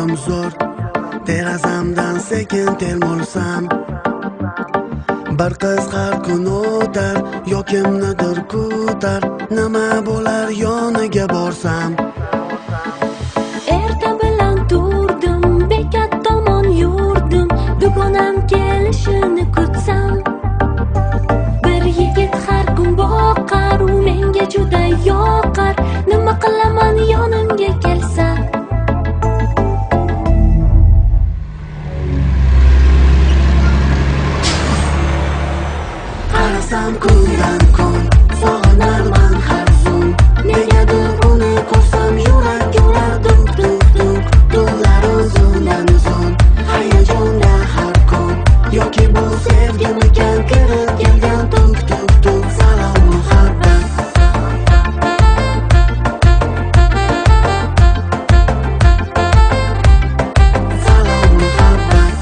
ko'nglim zo'r. Derazamdan sekin termulsam, bir qiz har kun o'tar, yo kimnidir kutar. Nima bo'lar yoniga borsam? Erta bilan turdim, bekat tomon yurdim, dugonam kelishini kutsam. Bir yigit har kun boqar, u menga juda yoqar. Nima qilaman yonimga kelsa? Qarasam kundan kun sog'inarman har zun. Negadir uni ko'rsam yurak urar duk duk duk. Tunlar uzundan uzun, hayajonda har kun. Yoki bu sevgimikan kirib kelgan tuk tuk tuk. Salom muhabbat, salom muhabbat.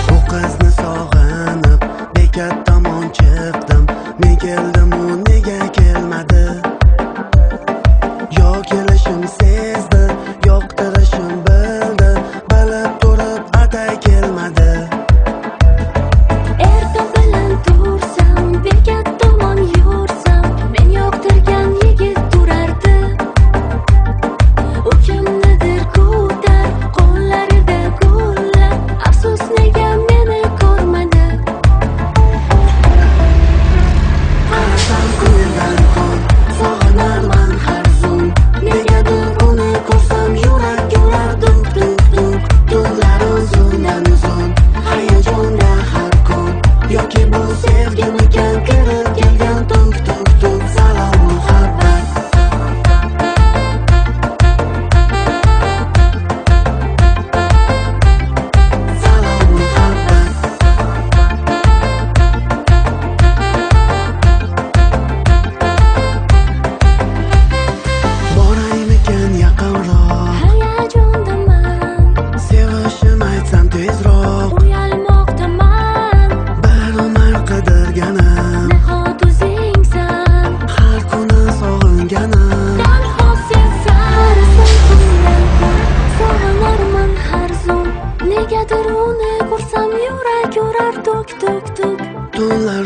Bu qizni sog'inib bekat tomon chiqdim. Men keldim, u nega kelmadi? Yo kelishim sezdi, yoqtirishim bildi, bilib turib atay kelmadi. Erta bilan tursam, bekat tomon yursam, men yoqtirgan yigit turardi. U kimnidir kutar, qo'llarida gullar. Afsus, nega meni ko'rmadi? Qarasam kundan kun sog'inarman har zun. Negadir uni ko'rsam yurak urar duk duk duk. Tunlar uzundan uzun, hayajonda har kun. Yoki bu sevgimikan kirib kelgan tuk tuk tuk. Salom muhabbat, salom muhabbat. Boraymikan yaqinroq, Hayajondaman, sevishim aytsam tezroq. uyalmoqdaman. Bir umr qidirganim, Nahot o'zingsan, har kuni sog'inganim. darhol sen sarisan kundan kun. Sog'inarman har zun, negadir uni ko'rsam yurak urar tuk tuk tuk. Tunlar